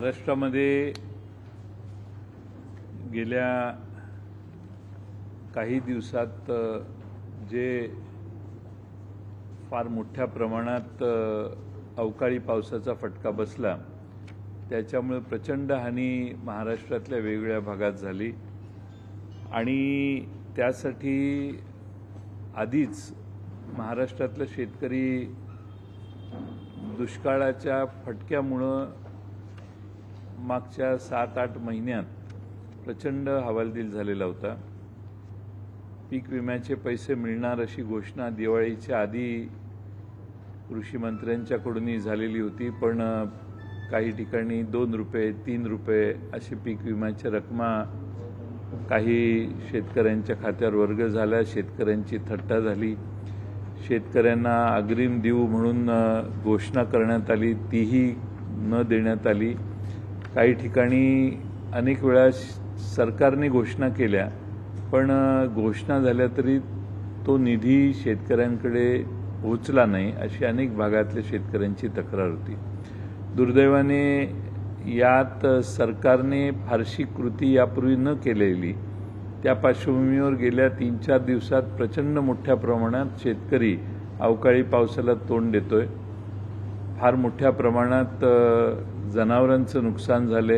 महाराष्ट्रामध्ये गेल्या काही दिवसात जे फार मोठ्या प्रमाणात अवकाळी पावसाचा फटका बसला त्याच्यामुळे प्रचंड हानी महाराष्ट्रातल्या वेगवेगळ्या भागात झाली आणि त्यासाठी आधीच महाराष्ट्रातले शेतकरी दुष्काळाच्या फटक्यामुळे मागच्या 7-8 महिन्यात प्रचंड हवालदिल झालेला होता। पीक विम्याचे पैसे मिळणार अशी घोषणा दिवाळीच्या आधी कृषी मंत्र्यांच्याकडूनही झालेली होती, पण काही ठिकाणी 2 रुपये 3 रुपये अशी पीक विम्याच्या रकमा काही शेतकऱ्यांच्या खात्यावर वर्ग झाल्या। शेतकऱ्यांची थट्टा झाली। शेतकऱ्यांना अग्रिम देऊ म्हणून घोषणा करण्यात आली, तीही न देण्यात आली। काही ठिकाणी अनेक वेळा सरकारने घोषणा केल्या, पण घोषणा झाल्या तरी तो निधी शेतकऱ्यांकडे पोहोचला नाही अशी अनेक भागातल्या शेतकऱ्यांची तक्रार होती। दुर्दैवाने यात सरकारने फारशी कृती यापूर्वी न केलेली, त्या पार्श्वभूमीवर गेल्या 3-4 दिवसात प्रचंड मोठ्या प्रमाणात शेतकरी अवकाळी पावसाला तोंड देतोय। फार मोठ्या प्रमाणात जनावरांचं नुकसान झाले,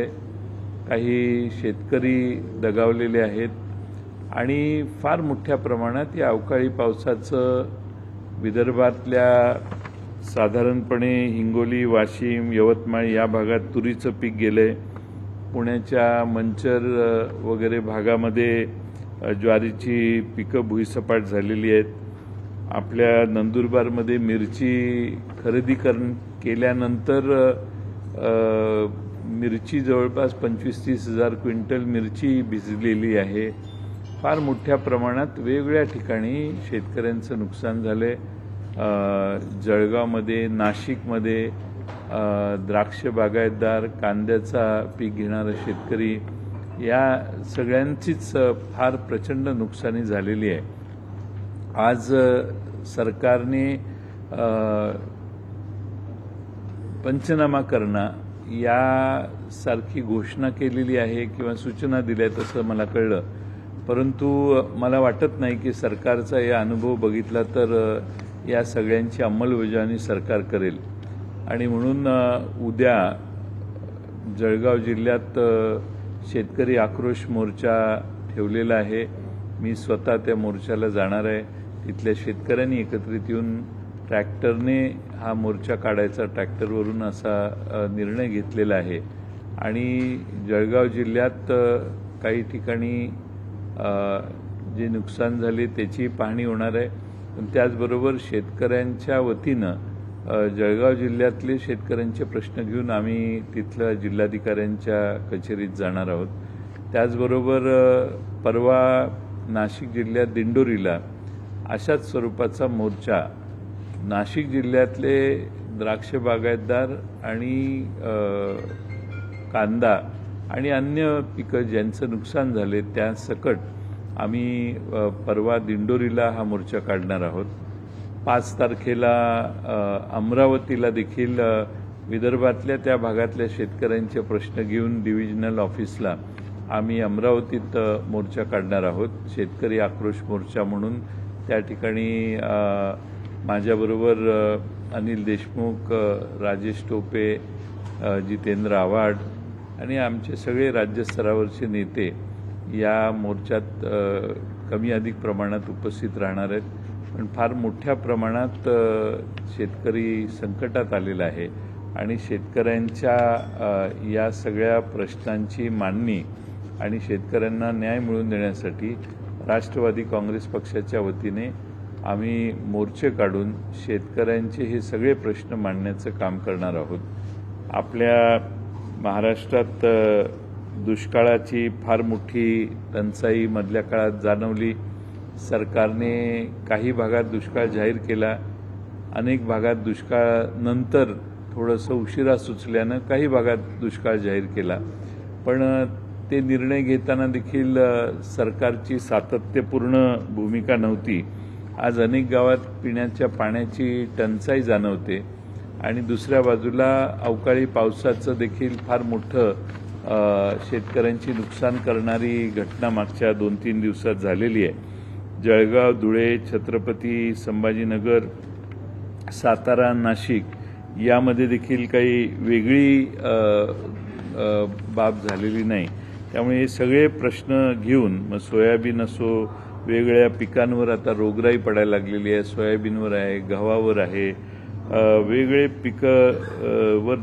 काही शेतकरी दगावलेले आहेत आणि फार मोठ्या प्रमाणात या अवकाळी पावसाचं विदर्भातल्या साधारणपणे हिंगोली, वाशिम, यवतमाळ या भागात तुरीचं पीक गेले। पुण्याच्या मंचर वगैरे भागामध्ये ज्वारीची पिकं भुईसपाट झालेली आहेत। आपल्या नंदुरबारमध्ये मिरची खरेदी केल्यानंतर मिरची जवळपास 25-30 हजार क्विंटल मिरची भिजलेली आहे। फार मोठ्या प्रमाणात वेगवेगळ्या ठिकाणी शेतकऱ्यांचं नुकसान झाले। जळगावमध्ये, नाशिकमध्ये द्राक्ष बागायतदार, कांद्याचा पीक घेणारे शेतकरी या सगळ्यांचीच फार प्रचंड नुकसानी झालेली आहे। आज सरकारने पंचनामा करणं यासारखी घोषणा केलेली आहे किंवा सूचना दिल्या तसं मला कळलं, परंतु मला वाटत नाही की सरकारचा या अनुभव बघितला तर या सगळ्यांची अंमलबजावणी सरकार करेल। आणि म्हणून उद्या जळगाव जिल्ह्यात शेतकरी आक्रोश मोर्चा ठेवलेला आहे। मी स्वतः त्या मोर्चाला जाणार आहे। तिथल्या शेतकऱ्यांनी एकत्रित येऊन ट्रॅक्टरने हा मोर्चा काढायचा, ट्रॅक्टरवरून असा निर्णय घेतलेला आहे आणि जळगाव जिल्ह्यात काही ठिकाणी जे नुकसान झाले त्याची पाहणी होणार आहे। पण त्याचबरोबर शेतकऱ्यांच्या वतीनं जळगाव जिल्ह्यातले शेतकऱ्यांचे प्रश्न घेऊन आम्ही तिथल्या जिल्हाधिकाऱ्यांच्या कचेरीत जाणार आहोत। त्याचबरोबर परवा नाशिक जिल्ह्यात दिंडोरीला अशाच स्वरूपाचा मोर्चा नाशिक जिल्ह्यातले द्राक्ष बागायतदार आणि कांदा आणि अन्य पिकं ज्यांचं नुकसान झाले त्या सकट आम्ही परवा दिंडोरीला हा मोर्चा काढणार आहोत। 5 तारखेला अमरावतीला देखील विदर्भातल्या त्या भागातल्या शेतकऱ्यांचे प्रश्न घेऊन डिव्हिजनल ऑफिसला आम्ही अमरावतीत मोर्चा काढणार आहोत, शेतकरी आक्रोश मोर्चा म्हणून। त्या ठिकाणी माझ्याबरोबर अनिल देशमुख, राजेश टोपे, जितेंद्र आव्हाड आणि आमचे सगळे राज्यस्तरावरचे नेते या मोर्चात कमी अधिक प्रमाणात उपस्थित राहणार आहेत। पण फार मोठ्या प्रमाणात शेतकरी संकटात आलेला आहे आणि शेतकऱ्यांच्या या सगळ्या प्रश्नांची मांडणी आणि शेतकऱ्यांना न्याय मिळवून देण्यासाठी राष्ट्रवादी काँग्रेस पक्षाच्या वतीने आम्ही मोर्चे काढून शेतकऱ्यांचे हे सगळे प्रश्न मांडण्याचं काम करणार आहोत। आपल्या महाराष्ट्रात दुष्काळाची फार मोठी टंचाई मधल्या काळात जाणवली। सरकारने काही भागात दुष्काळ जाहीर केला, अनेक भागात दुष्काळानंतर थोडंसं उशिरा सुचल्यानं काही भागात दुष्काळ जाहीर केला, पण ते निर्णय घेताना देखील सरकारची सातत्यपूर्ण भूमिका नव्हती। आज अनेक गावात पिण्याच्या पाण्याची टंचाई जाणवते आणि दुसऱ्या बाजूला अवकाळी पावसाचं देखील फार मोठं शेतकऱ्यांची नुकसान करणारी घटना मागच्या 2-3 दिवसात झालेली आहे. जळगाव, धुळे, छत्रपती संभाजीनगर, सातारा, नाशिक यामध्ये देखील काही वेगळी बाब झालेली नाही. त्यामुळे हे सगळे प्रश्न घेऊन मग सोयाबीन असो, वेगवेगळ्या पिकांवर आता रोगराई पडायला लागलेली आहे. सोयाबीनवर आहे, गव्हावर आहे, वेगवेगळे पिकं वर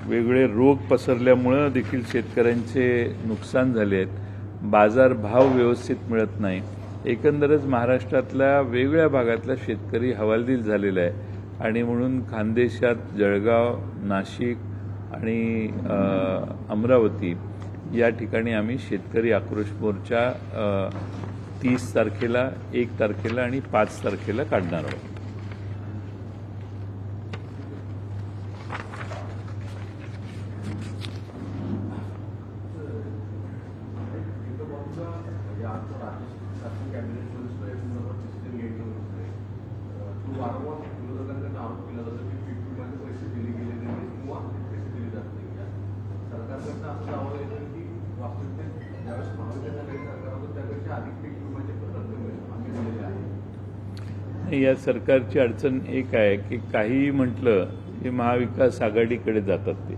वेगवेगळे रोग पसरल्यामुळं देखील शेतकऱ्यांचे नुकसान झाले आहेत. बाजारभाव व्यवस्थित मिळत नाही. एकंदरच महाराष्ट्रातल्या वेगवेगळ्या भागातला शेतकरी हवालदिल झालेला आहे आणि म्हणून खानदेशात जळगाव, नाशिक आणि अमरावती या ठिकाणी आम्ही शेतकरी आक्रोश मोर्चा 30 तारखेला, 1 तारखेला आणि 5 तारखेला काढणार आहोत. या सरकारची अडचण एक आहे की काही म्हटलं की महाविकास आघाडीकडे जातात. ते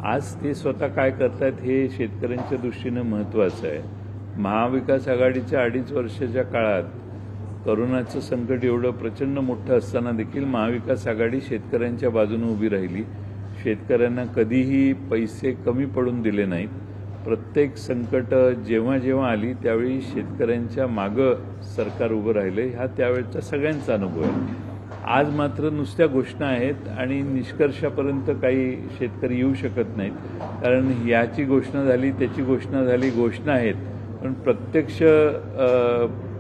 आज ते स्वतः काय करतात हे शेतकऱ्यांच्या दृष्टीनं महत्त्वाचं आहे. महाविकास आघाडीच्या 2.5 वर्षाच्या काळात करोनाचं संकट एवढं प्रचंड मोठं असताना देखील महाविकास आघाडी शेतकऱ्यांच्या बाजूने उभी राहिली. शेतकऱ्यांना कधीही पैसे कमी पडून दिले नाहीत. प्रत्येक संकट जेव्हा जेव्हा आली त्यावेळी शेतकऱ्यांच्या मागं सरकार उभं राहिलं. हा त्यावेळेचा सगळ्यांचा अनुभव आहे. आज मात्र नुसत्या घोषणा आहेत आणि निष्कर्षापर्यंत काही शेतकरी येऊ शकत नाहीत. कारण याची घोषणा झाली, त्याची घोषणा झाली, घोषणा आहेत पण प्रत्यक्ष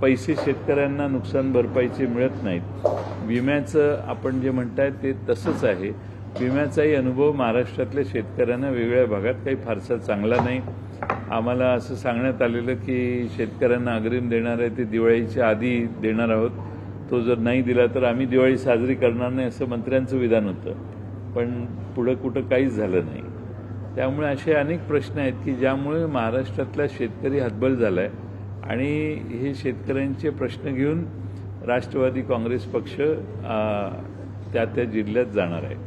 पैसे शेतकऱ्यांना नुकसान भरपाईचे मिळत नाहीत. विम्याचं आपण जे म्हणताय ते तसंच आहे. विम्याचाही अनुभव महाराष्ट्रातल्या शेतकऱ्यांना वेगवेगळ्या भागात काही फारसा चांगला नाही. आम्हाला असं सांगण्यात आलेलं की शेतकऱ्यांना अग्रिम देणार आहे ते दिवाळीच्या आधी देणार आहोत. तो जर नाही दिला तर आम्ही दिवाळी साजरी करणार नाही असं मंत्र्यांचं विधान होतं. पण पुढं कुठं काहीच झालं नाही. त्यामुळे असे अनेक प्रश्न आहेत की ज्यामुळे महाराष्ट्रातला शेतकरी हतबल झाला आहे आणि हे शेतकऱ्यांचे प्रश्न घेऊन राष्ट्रवादी काँग्रेस पक्ष त्या त्या जिल्ह्यात जाणार आहे.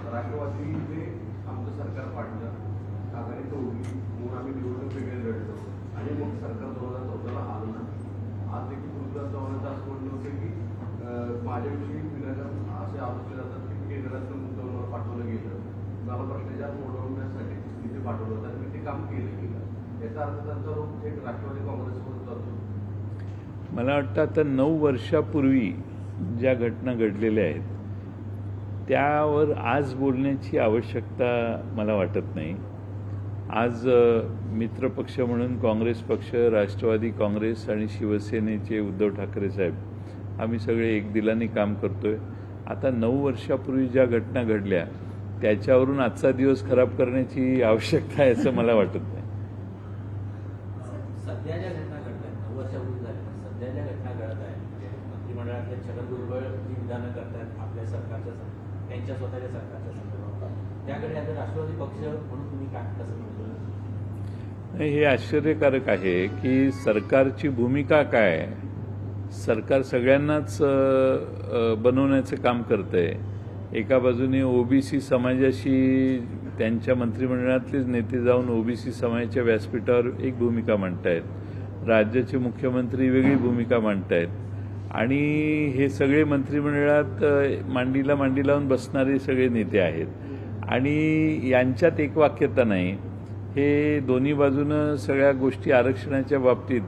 राष्ट्रवादीने आमचं सरकार पाडलं, आघाडी तोडली, म्हणून आम्ही निवडणूक वेगळे लढलो आणि मग सरकार 2014ला आलं ना. आज देखील पृथ्वीराज चव्हाणांचं असं म्हणणं होतं की माझ्याविषयी विनाकारण असे आरोप केले जातात की केंद्रातून मुद्द्यावर पाठवलं गेलं, मला भ्रष्टाचार सोडवण्यासाठी तिथे पाठवलं होतं आणि मी ते काम केलं गेलं. याचा अर्थ त्यांचा रोग थेट राष्ट्रवादी काँग्रेसवर जातो. मला वाटतं आता 9 वर्षापूर्वी ज्या घटना घडलेल्या आहेत त्यावर आज बोलण्याची आवश्यकता मला वाटत नाही. आज मित्रपक्ष म्हणून काँग्रेस पक्ष, राष्ट्रवादी काँग्रेस आणि शिवसेनेचे उद्धव ठाकरे साहेब आम्ही सगळे एक दिलाने काम करतोय. आता 9 वर्षापूर्वी ज्या घटना घडल्या त्याच्यावरून आजचा दिवस खराब करण्याची आवश्यकता आहे असं मला वाटत नाही. सध्या ज्या घटना घडतात 9 वर्षापूर्वी झाल्या, सध्या ज्या घटना घडत आहेत मंत्रिमंडळातले छगन भुजबळ जी विधानं करतात आपल्या सरकारच्या त्यांच्या स्वतःच्या सरकारच्या संदर्भात, त्याकडे आता राष्ट्रवादी पक्ष म्हणून तुम्ही काय कसं म्हणतो? हे आश्चर्यकारक आहे की सरकारची भूमिका काय आहे. सरकार सगळ्यांनाच बनवण्याचं काम करतंय. एका बाजूने ओबीसी समाजाशी त्यांच्या मंत्रिमंडळातलेच नेते जाऊन ओबीसी समाजाच्या व्यासपीठावर एक भूमिका मांडतायत, राज्याचे मुख्यमंत्री वेगळी भूमिका मांडतायत आणि हे सगळे मंत्रिमंडळात मांडीला मांडी लावून बसणारे सगळे नेते आहेत आणि यांच्यात एकवाक्यता नाही. हे दोन्ही बाजूनं सगळ्या गोष्टी आरक्षणाच्या बाबतीत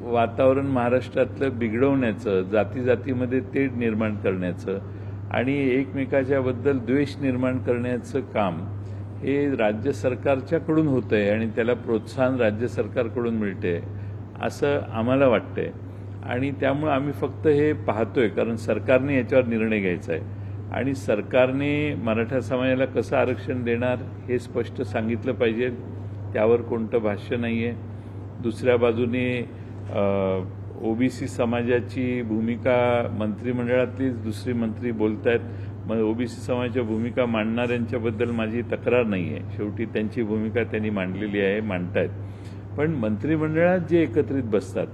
वातावरण महाराष्ट्रातलं बिघडवण्याचं, जाती जातीमध्ये तेढ निर्माण करण्याचं आणि एकमेकाच्याबद्दल द्वेष निर्माण करण्याचं काम हे राज्य सरकारच्याकडून होतं आहे आणि त्याला प्रोत्साहन राज्य सरकारकडून मिळते असं आम्हाला वाटतंय. आणि त्यामुळे आम्ही फक्त हे पाहतोय कारण सरकारने याच्यावर निर्णय घ्यायचा आहे. आणि सरकारने मराठा समाजाला कसं आरक्षण देणार हे स्पष्ट सांगितलं पाहिजे. त्यावर कोणतं भाष्य नाही आहे. दुसऱ्या बाजूने ओबीसी समाजाची भूमिका मंत्रिमंडळातलीच दुसरी मंत्री बोलत आहेत. मग ओबीसी समाजाच्या भूमिका मांडणाऱ्यांच्याबद्दल माझी तक्रार नाही आहे. शेवटी त्यांची भूमिका त्यांनी मांडलेली आहे, मांडतायत. पण मंत्रिमंडळात जे एकत्रित बसतात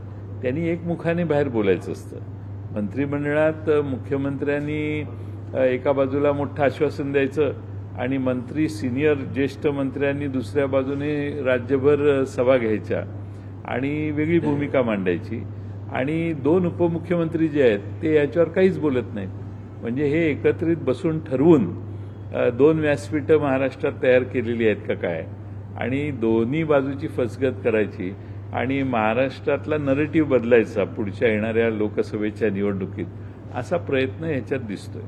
त्यांनी एकमुखाने बाहेर बोलायचं असतं. मंत्रिमंडळात मुख्यमंत्र्यांनी एका बाजूला मोठं आश्वासन द्यायचं आणि मंत्री सिनियर ज्येष्ठ मंत्र्यांनी दुसऱ्या बाजूने राज्यभर सभा घ्यायच्या आणि वेगळी भूमिका मांडायची. आणि 2 उपमुख्यमंत्री जे आहेत ते याच्यावर काहीच बोलत नाहीत. म्हणजे हे एकत्रित बसून ठरवून 2 व्यासपीठं महाराष्ट्रात तयार केलेली आहेत का काय, आणि दोन्ही बाजूची फसगत करायची आणि महाराष्ट्रातला नरेटिव्ह बदलायचा पुढच्या येणाऱ्या लोकसभेच्या निवडणुकीत, असा प्रयत्न ह्याच्यात दिसतोय.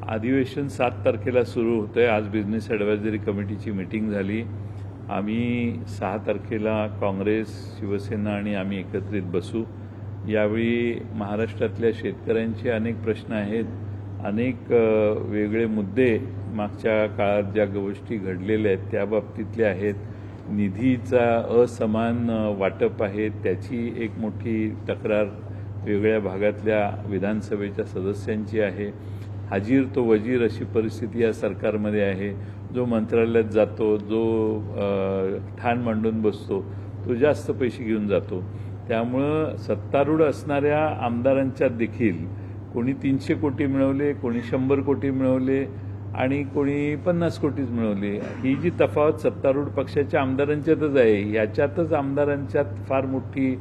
अधिवेशन 7 तारखेला सुरू होतंय. आज बिझनेस ॲडव्हायझरी कमिटीची मीटिंग झाली. आम्ही 6 तारखेला काँग्रेस, शिवसेना आणि आम्ही एकत्रित बसू. यावेळी महाराष्ट्रातल्या शेतकऱ्यांचे अनेक प्रश्न आहेत, अनेक वेगळे मुद्दे मागच्या काळात ज्या गोष्टी घडलेल्या आहेत त्या बाबतीतले आहेत. निधीचा असमान वाटप आहे त्याची एक मोठी तक्रार वेगळ्या भागातल्या विधानसभेच्या सदस्यांची आहे. हाजीर तो वजीर अशी परिस्थिती या सरकारमध्ये आहे. जो मंत्रालयात जातो, जो ठाण मांडून बसतो, तो जास्त पैसे घेऊन जातो. त्यामुळं सत्तारूढ असणाऱ्या आमदारांच्यात देखील कोणी 300 कोटी मिळवले, कोणी 100 कोटी मिळवले आणि कोणी 50 कोटीच मिळवले. ही जी तफावत सत्तारूढ पक्षाच्या आमदारांच्यातच आहे. याच्यातच आमदारांच्यात फार मोठी,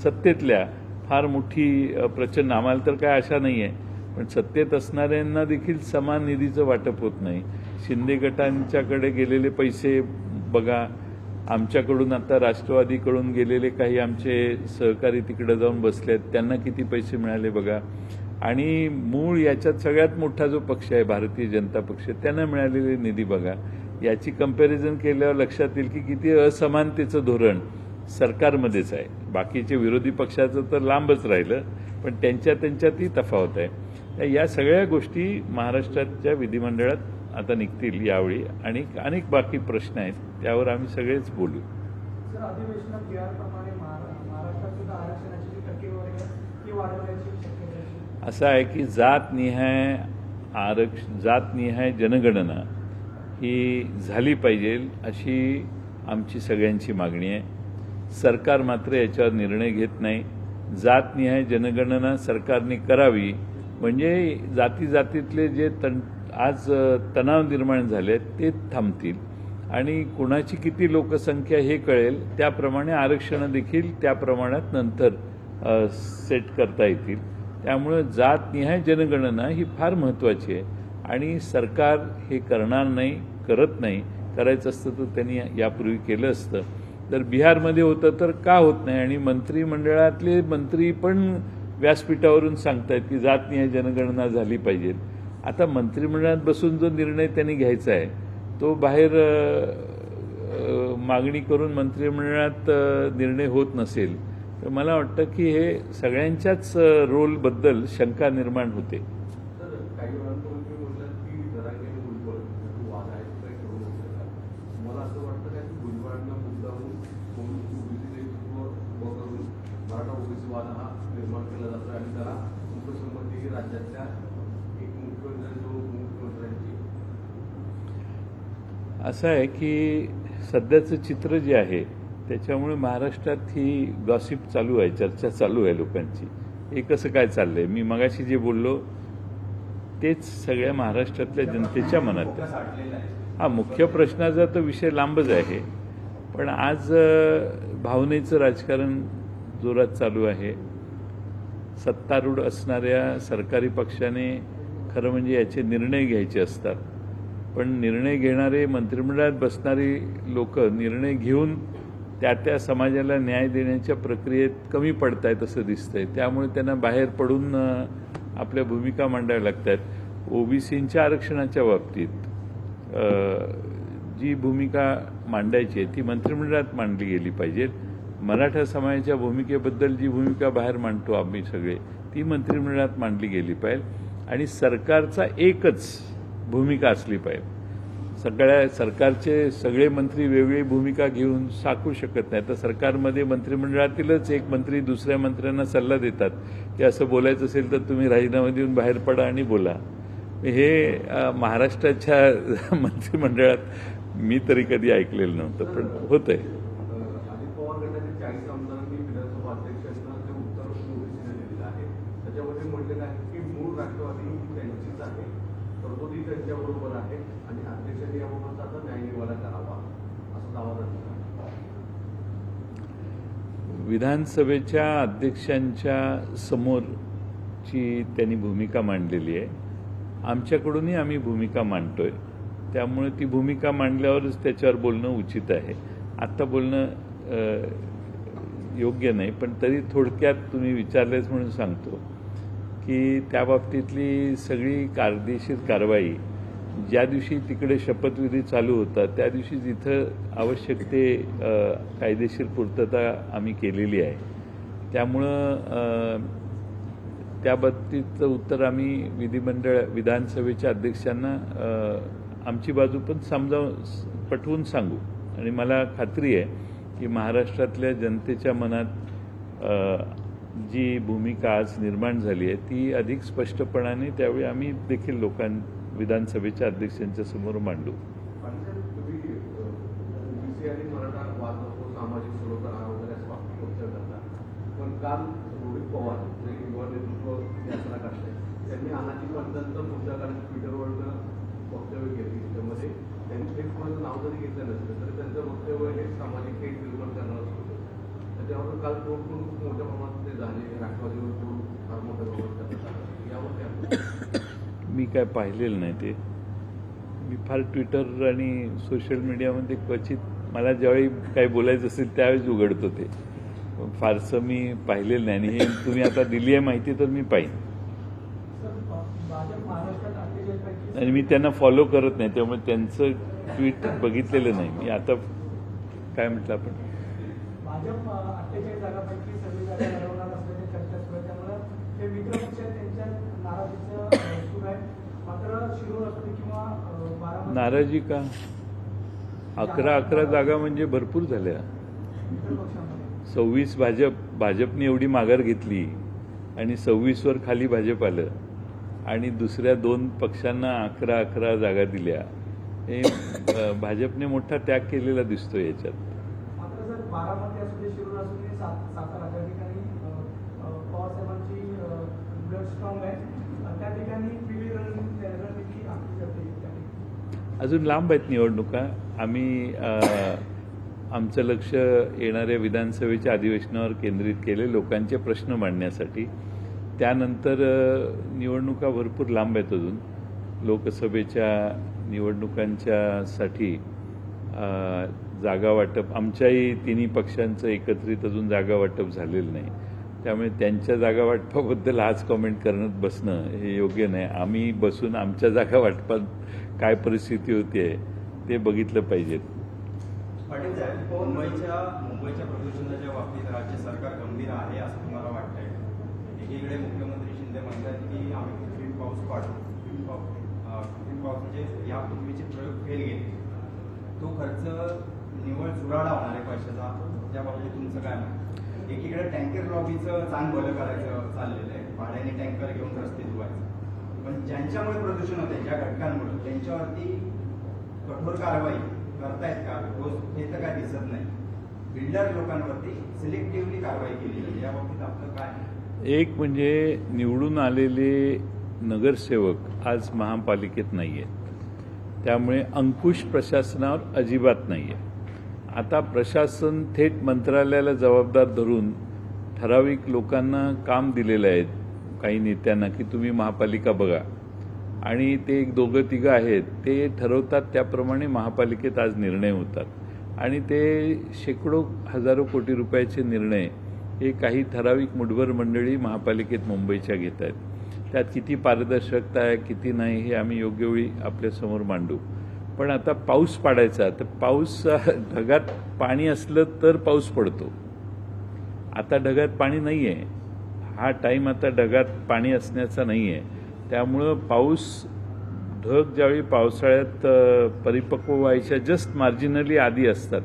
सत्तेतल्या फार मोठी प्रचंड, आम्हाला तर काय आशा नाही आहे, पण सत्तेत असणाऱ्यांना देखील समान निधीचं वाटप होत नाही. शिंदे गटांच्याकडे गेलेले पैसे बघा, आमच्याकडून आता राष्ट्रवादीकडून गेलेले काही आमचे सहकारी तिकडे जाऊन बसले आहेत, त्यांना किती पैसे मिळाले बघा. आणि मूळ याच्यात सगळ्यात मोठा जो पक्ष आहे भारतीय जनता पक्ष, त्यांना मिळालेले निधी बघा. याची कंपॅरिझन केल्यावर लक्षात येईल की किती असमानतेचं धोरण सरकारमध्येच आहे. बाकीचे विरोधी पक्षाचं तर लांबच राहिलं, पण त्यांच्यातही तफावत आहे. या सगळ्या गोष्टी महाराष्ट्राच्या विधिमंडळात आता निघतील यावेळी आणि अनेक बाकी प्रश्न आहेत, त्यावर आम्ही सगळेच बोलू. सर, अधिवेशनात बिहारप्रमाणे महाराष्ट्रात सुद्धा आरक्षणाची टक्केवारी ती वाढवण्याची शक्यता आहे. असं आहे की जातनिहाय जनगणना ही झाली पाहिजे अशी आमची सगळ्यांची मागणी आहे. सरकार मात्र याच्यावर निर्णय घेत नाही. जातनिहाय जनगणना सरकारने करावी म्हणजे जाती जातीतले जे आज तणाव निर्माण झाले ते थांबतील आणि कुणाची किती लोकसंख्या हे कळेल. त्याप्रमाणे आरक्षणं देखील त्या प्रमाणात नंतर सेट करता येतील. त्यामुळे जातनिहाय जनगणना ही फार महत्त्वाची आहे आणि सरकार हे करणार नाही, करत नाही. करायचं असतं तर त्यांनी यापूर्वी केलं असतं. तर बिहारमध्ये होतं तर का होत नाही, आणि मंत्रिमंडळातले मंत्री पण व्यासपीठावरून सांगतायत की जातनिहाय जनगणना झाली पाहिजे. आता मंत्रिमंडळात बसून जो निर्णय त्यांनी घ्यायचा आहे तो बाहेर मागणी करून मंत्रिमंडळात निर्णय होत नसेल तर मला वाटतं की हे सगळ्यांच्याच रोलबद्दल शंका निर्माण होते. तर काही वेळापूर्वी तुम्ही म्हटलं की जरांगेने भुजबळ जो वाद आहे तो काही करू नका. मला असं वाटतं काय की भुजबळांना मुद्दाहून ओबीसी नेतृत्व उभं करून मराठा ओबीसी वाद हा निर्माण केला जातो आणि त्याला उपसंबंधी राज्यातल्या एक मुख्यमंत्री दोन उपमुख्यमंत्र्यांची. असं आहे की सध्याचं चित्र जे आहे त्याच्यामुळे महाराष्ट्रात ही गॉसिप चालू आहे, चर्चा चालू आहे लोकांची. हे कसं काय चाललंय, मी मगाशी जे बोललो तेच सगळ्या महाराष्ट्रातल्या जनतेच्या मनात आहे. हा मुख्य प्रश्नाचा तो विषय लांबच आहे, पण आज भावनेचं राजकारण जोरात चालू आहे. सत्तारूढ असणाऱ्या सरकारी पक्षाने खरं म्हणजे याचे निर्णय घ्यायचे असतात, पण निर्णय घेणारे मंत्रिमंडळात बसणारी लोक निर्णय घेऊन त्या समाजाला न्याय देण्याच्या प्रक्रियेत कमी पडतायत असं दिसतंय. त्यामुळे त्यांना बाहेर पडून आपल्या भूमिका मांडाव्या लागतात. ओबीसींच्या आरक्षणाच्या बाबतीत जी भूमिका मांडायची आहे ती मंत्रिमंडळात मांडली गेली पाहिजे. मराठा समाजाच्या भूमिकेबद्दल जी भूमिका बाहेर मांडतो आम्ही सगळे, ती मंत्रिमंडळात मांडली गेली पाहिजे आणि सरकारचा एकच भूमिका असली पाहिजे. सरकारचे सगळे मंत्री वेगळी भूमिका घेऊन साकू शकत नाही. तर सरकारमध्ये मंत्रिमंडळातीलच एक मंत्री दुसऱ्या मंत्र्यांना सल्ला देतात की असं बोलायचं असेल तर तुम्ही राजीनामा देऊन बाहेर पडा आणि बोला. हे महाराष्ट्राच्या मंत्रिमंडळात मी तरी कधी ऐकलेलं नव्हतं, पण होतंय. अजित पवार गटाचे 40 आमदारांनी विधानसभा अध्यक्षांना जे उत्तर नोटिसीने दिलेलं आहे त्याच्यामध्ये म्हटलेलं आहे की मूळ राष्ट्रवादी ही त्यांचीच आहे, तरतुदी त्यांच्याबरोबर आहे आणि अध्यक्षांनी याबाबतचा आता न्यायनिवाडा करावा असा दावा करण्यात आला. विधानसभेच्या अध्यक्षांच्या समोरची त्यांनी भूमिका मांडलेली आहे. आमच्याकडूनही आम्ही भूमिका मांडतोय, त्यामुळे ती भूमिका मांडल्यावरच त्याच्यावर बोलणं उचित आहे. आत्ता बोलणं योग्य नाही, पण तरी थोडक्यात तुम्ही विचारलेच म्हणून सांगतो की त्या बाबतीतली सगळी कायदेशीर कारवाई ज्या दिवशी तिकडे शपथविधी चालू होता त्या दिवशी जिथं आवश्यक ते कायदेशीर पूर्तता आम्ही केलेली आहे. त्यामुळं त्या बाबतीचं उत्तर आम्ही विधानसभेच्या अध्यक्षांना आमची बाजू पण पटवून सांगू. आणि मला खात्री आहे की महाराष्ट्रातल्या जनतेच्या मनात जी भूमिका आज निर्माण झाली आहे ती अधिक स्पष्टपणाने त्यावेळी आम्ही देखील विधानसभेच्या अध्यक्षांच्या समोर मांडू. तुम्ही ओबीसी आणि मराठा वाद नको, सामाजिक सरोकार हा वगैरे असं वाक्य करता, पण काल रोहित पवार जे युवा नेतृत्व यात्रा काढले त्यांनी अनाजी पंथांचा मुद्दा काढून ट्विटरवरनं वक्तव्य केले. त्यामध्ये त्यांनी एक कोणाचं नाव जरी घेतलं नसलं तरी त्यांचं वक्तव्य हे सामाजिक काही निर्माण करणार होतं. त्याच्यावर काल तोड खूप मोठ्या प्रमाणात ते झाले, राष्ट्रवादीवर तोड फार मोठ्या प्रमाणात करण्यात आलं. यावर काय मी काय पाहिलेलं नाही ते. मी फार ट्विटर आणि सोशल मीडियामध्ये क्वचित मला ज्यावेळी काही बोलायचं असेल त्यावेळेस उघडतो ते. फारसं मी पाहिलेलं नाही आणि हे तुम्ही आता दिली आहे माहिती तर मी पाहिन. आणि मी त्यांना फॉलो करत नाही त्यामुळे त्यांचं ट्विट बघितलेलं नाही मी. आता काय म्हटलं आपण भाजप 48 जागांपैकी सगळी जागा लढवणार असल्याची चर्चा सुरू आहे, त्यामुळे ते मित्रपक्ष त्यांच्या नाराजीचं सुरू आहे. मात्र शिरूर असते किंवा बारामती नाराजी का? 11 जागा म्हणजे भरपूर झाल्या. मित्रपक्षामध्ये 26 भाजपने एवढी माघार घेतली आणि 26 वर खाली भाजप आलं आणि दुसऱ्या 2 पक्षांना 11 जागा दिल्या. हे भाजपने मोठा त्याग केलेला दिसतो याच्यात. मात्र जर बारामती असू दे, शिरूर असू दे, सातारा त्या ठिकाणी पवार साहेबांची ब्लड स्ट्रॉंग आहे, त्या ठिकाणी वेगळी रणनीती आखली जाते. अजून लांब आहेत निवडणुका. आम्ही आमचं लक्ष येणाऱ्या विधानसभेच्या अधिवेशनावर केंद्रित केले लोकांचे प्रश्न मांडण्यासाठी. त्यानंतर निवडणुका भरपूर लांब आहेत अजून. लोकसभेच्या निवडणुकांच्यासाठी जागा वाटप आमच्याही तिन्ही पक्षांचं एकत्रित अजून जागा वाटप झालेलं नाही. त्यामुळे त्यांच्या जागा वाटपाबद्दल आज कमेंट करत बसणं हे योग्य नाही. आम्ही बसून आमच्या जागा वाटपात काय परिस्थिती होती आहे ते बघितलं पाहिजेत. पाटील साहेब, मुंबईच्या प्रदूषणाच्या बाबतीत राज्य सरकार गंभीर आहे असं तुम्हाला वाटतंय? एकीकडे मुख्यमंत्री शिंदे म्हणतात की आम्ही कृत्रिम पाऊस पाडू, कृत्रिम पाऊस म्हणजे यापूर्वीचे प्रयोग फेल गेले, तो खर्च निव्वळ चुराडा होणार आहे पैशाचा, त्या बाबतीत तुमचं काय म्हणणं? एकीकडे टँकर लॉबीचं चांग भलं करायचं चाललेलं आहे, भाड्याने टँकर घेऊन रस्ते धुवायचं, पण ज्यांच्यामुळे प्रदूषण होते ज्या घटकांमुळे त्यांच्यावरती कठोर कारवाई करतायत का? हे तर काय दिसत नाही. बिल्डर लोकांवरती सिलेक्टिव्हली कारवाई केली जाते, या बाबतीत आपलं काय? एक म्हणजे निवडून आलेले नगरसेवक आज महापालिकेत नाही आहेत, त्यामुळे अंकुश प्रशासनावर अजिबात नाही आहे. आता प्रशासन थेट मंत्रालयाला जबाबदार धरून ठराविक लोकांना काम दिलेलं आहे, काही नेत्यांना, की तुम्ही महापालिका बघा, आणि ते 2-3 आहेत ते ठरवतात, त्याप्रमाणे महापालिकेत आज निर्णय होतात आणि ते शेकडो हजारो कोटी रुपयाचे निर्णय हे काही ठराविक मुठभर मंडळी महापालिकेत मुंबईच्या घेत आहेत. त्यात किती पारदर्शकता आहे किती नाही हे आम्ही योग्य वेळी आपल्यासमोर मांडू. पण आता पाऊस पाडायचा तर पाऊस ढगात पाणी असलं तर पाऊस पडतो, आता ढगात पाणी नाही आहे, हा टाईम आता ढगात पाणी असण्याचा नाही आहे. त्यामुळं ढग ज्यावेळी पावसाळ्यात परिपक्व व्हायच्या जस्ट मार्जिनली आधी असतात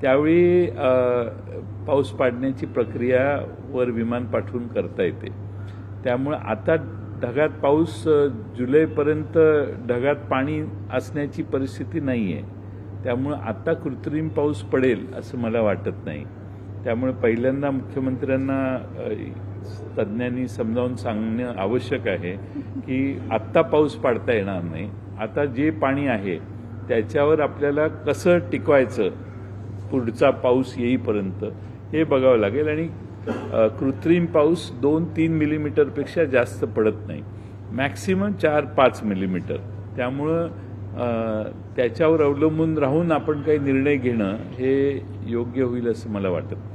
त्यावेळी पाऊस पाडण्याची प्रक्रिया वर विमान पाठवून करता येते. त्यामुळं आता ढगात पाऊस जुलैपर्यंत ढगात पाणी असण्याची परिस्थिती नाही आहे. त्यामुळं आता कृत्रिम पाऊस पडेल असं मला वाटत नाही. त्यामुळे पहिल्यांदा मुख्यमंत्र्यांना तज्ज्ञांनी समजावून सांगणं आवश्यक आहे की आत्ता पाऊस पाडता येणार नाही, आता जे पाणी आहे त्याच्यावर आपल्याला कसं टिकवायचं पुढचा पाऊस येईपर्यंत हे बघावं लागेल. आणि कृत्रिम पाऊस 2-3 मिलीमीटरपेक्षा जास्त पडत नाही, मॅक्सिमम 4-5 मिलीमीटर. त्यामुळं त्याच्यावर अवलंबून राहून आपण काही निर्णय घेणं हे योग्य होईल असं मला वाटत नाही.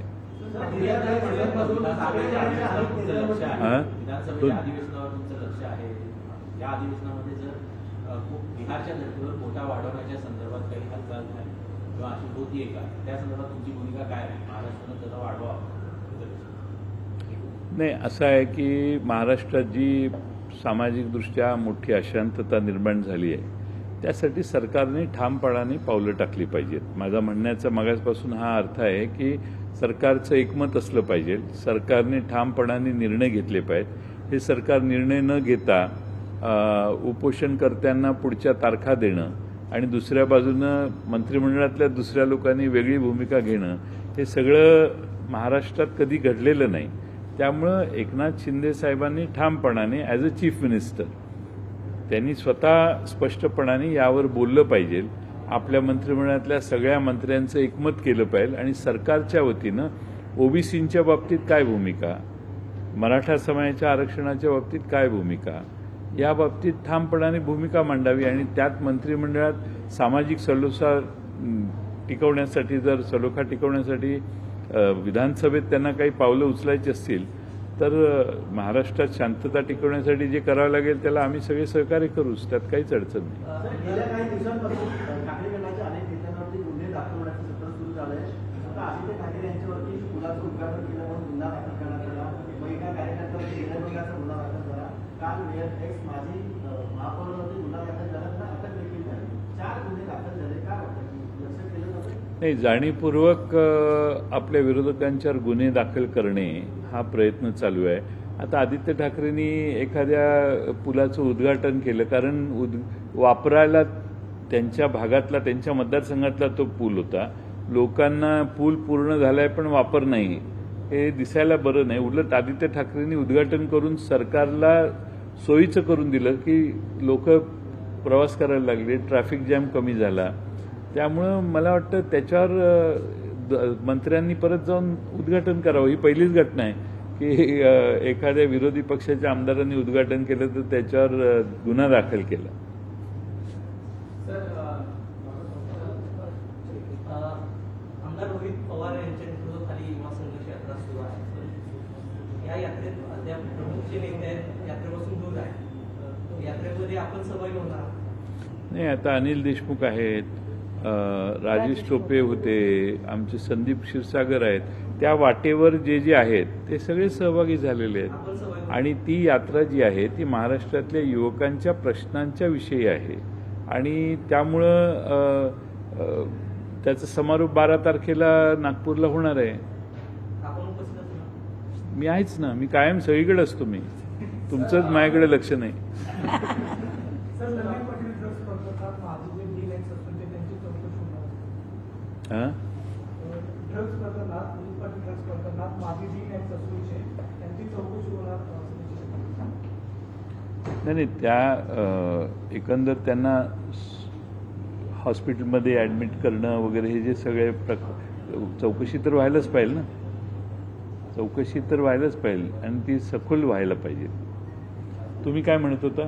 विधानसभेच्या अधिवेशनावर तुमचं लक्ष आहे. या अधिवेशनामध्ये जर बिहारच्या धर्तीवर कोटा वाढवण्याच्या संदर्भात काही हालचाल झाली किंवा अशी होतीये का, त्या संदर्भात तुमची भूमिका काय आहे? महाराष्ट्रानं त्याचा वाढवा नाही, असं आहे की महाराष्ट्रात जी सामाजिकदृष्ट्या मोठी अशांतता निर्माण झाली आहे त्यासाठी सरकारने ठामपणाने पावलं टाकली पाहिजेत. माझा म्हणण्याचा मागासपासून हा अर्थ आहे की सरकारचं एकमत असलं पाहिजे, सरकारने ठामपणाने निर्णय घेतले पाहिजेत. हे सरकार निर्णय न घेता उपोषणकर्त्यांना पुढच्या तारखा देणं आणि दुसऱ्या बाजूनं मंत्रिमंडळातल्या दुसऱ्या लोकांनी वेगळी भूमिका घेणं हे सगळं महाराष्ट्रात कधी घडलेलं नाही. त्यामुळं एकनाथ शिंदे साहेबांनी ठामपणाने ॲज अ चीफ मिनिस्टर त्यांनी स्वतः स्पष्टपणाने यावर बोललं पाहिजे. आपल्या मंत्रिमंडळातल्या सगळ्या मंत्र्यांचं एकमत केलं पाहिजे आणि सरकारच्या वतीनं ओबीसींच्या बाबतीत काय भूमिका, मराठा समाजाच्या आरक्षणाच्या बाबतीत काय भूमिका, या बाबतीत ठामपणाने भूमिका मांडावी. आणि त्यात मंत्रिमंडळात सामाजिक सलोखा टिकवण्यासाठी विधानसभेत त्यांना काही पावलं उचलायची असतील तर महाराष्ट्रात शांतता टिकवण्यासाठी जे करावं लागेल त्याला आम्ही सगळे सहकार्य करूच, त्यात काहीच अडचण नाही. गेल्या काही दिवसांपासून ठाकरे गटाच्या अनेक नेत्यांवरती गुन्हे दाखल होण्याचं सत्र सुरू झालंय. आता आदित्य ठाकरे यांच्यावरती पुलाचं उद्घाटन केलं म्हणून गुन्हा दाखल करण्यात आला. मग एका कार्यकर्त्यावरती गैरव्यवहाराचा गुन्हा दाखल झाला. काल मेयर एक्स माजी महापौरांवरती गुन्हा दाखल झाला, त्यांना अटक देखील झाली. 4 गुन्हे दाखल झाले. काय वाटतं की लक्ष केलं जातं? नाही, जाणीवपूर्वक आपल्या विरोधकांच्यावर गुन्हे दाखल करणे हा प्रयत्न चालू आहे. आता आदित्य ठाकरेंनी एखाद्या पुलाचं उद्घाटन केलं कारण वापरायला त्यांच्या भागातला त्यांच्या मतदारसंघातला तो पूल होता. लोकांना पूल पूर्ण झालाय पण वापर नाही हे दिसायला बरं नाही. उलट आदित्य ठाकरेंनी उद्घाटन करून सरकारला सोयीचं करून दिलं की लोक प्रवास करायला लागले, ट्रॅफिक जॅम कमी झाला. त्यामुळं मला वाटतं त्याच्यावर मंत्र्यांनी परत जाऊन उद्घाटन करावं. ही पहिलीच घटना आहे की एखाद्या विरोधी पक्षाच्या आमदारांनी उद्घाटन केलं तर त्याच्यावर गुन्हा दाखल केला. आमदार रोहित पवार यांच्या नेतृत्वाखाली युवा संघर्ष यात्रा सुरू आहे. या यात्रेत अद्याप प्रमुख जे नेते आहेत यात्रेपासून दूर आहेत. यात्रेमध्ये आपण सहभागी होणार? नाही, आता अनिल देशमुख आहेत, राजेश टोपे होते, आमचे संदीप क्षीरसागर आहेत. त्या वाटेवर जे आहेत ते सगळे सहभागी झालेले आहेत. आणि ती यात्रा जी आहे ती महाराष्ट्रातल्या युवकांच्या प्रश्नांच्या विषयी आहे आणि त्यामुळं त्याचा समारोप 12 तारखेला नागपूरला होणार आहे. मी आहेच ना, मी कायम सगळीकडे असतो. मी तुमचंच माझ्याकडे लक्ष नाही. नाही, त्या एकंदर त्यांना हॉस्पिटलमध्ये ॲडमिट करणं वगैरे हे जे सगळे चौकशी तर व्हायलाच पाहिजे ना, चौकशी तर व्हायलाच पाहिजे आणि ती सखोल व्हायला पाहिजे. तुम्ही काय म्हणत होता?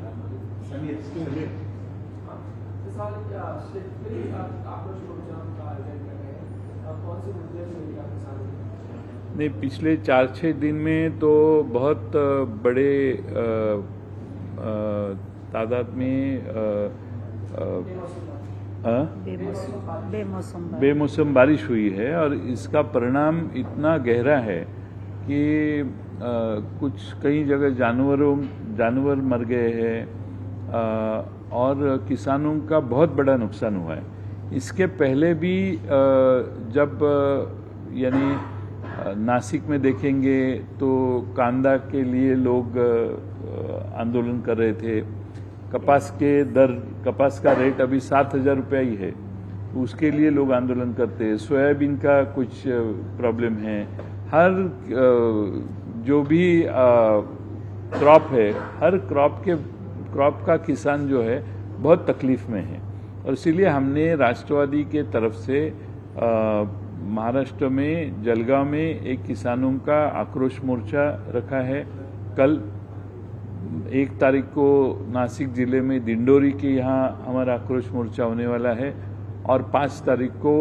नहीं, पिछले 4-6 दिन में तो बहुत बड़े तादाद में बेमौसम बारिश हुई है और इसका परिणाम इतना गहरा है कि कुछ कई जगह जानवर मर गए हैं और किसानों का बहुत बड़ा नुकसान हुआ है। इसके पहले भी जब यानी नासिक में देखेंगे तो कांदा के लिए लोग आंदोलन कर रहे थे। कपास का रेट अभी 7,000 रुपया ही है, उसके लिए लोग आंदोलन करते हैं। सोयाबीन का कुछ प्रॉब्लम है। हर जो भी क्रॉप है, हर क्रॉप का किसान जो है बहुत तकलीफ में है, और इसीलिए हमने राष्ट्रवादी के तरफ से महाराष्ट्र में जलगांव में एक किसानों का आक्रोश मोर्चा रखा है। कल 1 तारीख को नासिक जिले में दिंडोरी के यहाँ हमारा आक्रोश मोर्चा होने वाला है, और 5 तारीख को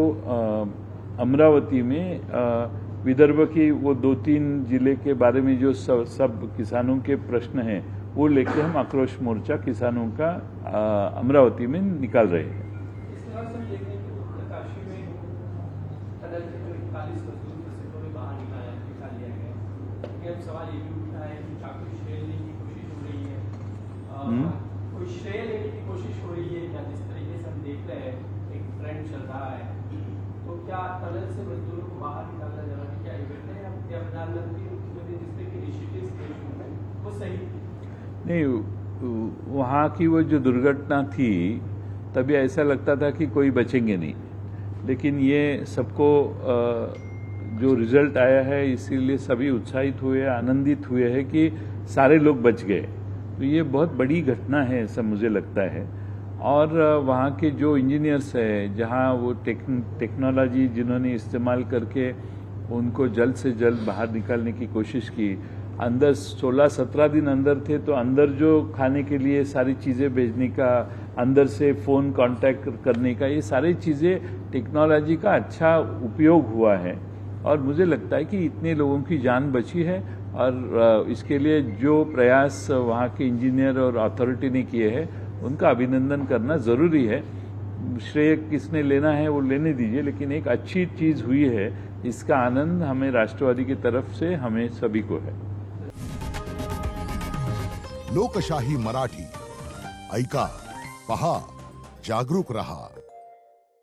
अमरावती में विदर्भ की वो 2-3 जिले के बारे में जो सब किसानों के प्रश्न हैं वो लेके हम आक्रोश मोर्चा किसानों का अमरावती में निकाल रहे हैं। इस तरह से देखने के उत्तरकाशी में टनल के करीब 41 मजदूर फंसे में बाहर निकाल लिया गया। अब सवाल ये भी उठा है कि चाकू श्रेय लेने की कोशिश हो रही है, कोई श्रेय लेने की कोशिश हो रही है क्या? जिस तरीके से हम देख रहे हैं एक ट्रेंड चल रहा है, तो क्या टनल से मजदूरों को बाहर निकालना जरा क्या इवेंट है या प्रधानमंत्री मुख्यमंत्री जिस तरह की इनिशिएटिव्स वो सही नहीं, वहाँ की वो जो दुर्घटना थी तभी ऐसा लगता था कि कोई बचेंगे नहीं, लेकिन ये सबको जो रिजल्ट आया है इसीलिए सभी उत्साहित हुए, आनंदित हुए हैं कि सारे लोग बच गए। तो ये बहुत बड़ी घटना है ऐसा मुझे लगता है। और वहाँ के जो इंजीनियर्स हैं, जहाँ वो टेक्नोलॉजी जिन्होंने इस्तेमाल करके उनको जल्द से जल्द बाहर निकालने की कोशिश की, अंदर 16-17 दिन अंदर थे, तो अंदर जो खाने के लिए सारी चीज़ें भेजने का, अंदर से फ़ोन कांटेक्ट करने का, ये सारी चीज़ें टेक्नोलॉजी का अच्छा उपयोग हुआ है, और मुझे लगता है कि इतने लोगों की जान बची है। और इसके लिए जो प्रयास वहाँ के इंजीनियर और अथॉरिटी ने किए हैं उनका अभिनंदन करना ज़रूरी है। श्रेय किसने लेना है वो लेने दीजिए, लेकिन एक अच्छी चीज़ हुई है, इसका आनंद हमें राष्ट्रवादी की तरफ से हमें सभी को है। लोकशाही मराठी ऐका, पहा, जागरूक रहा।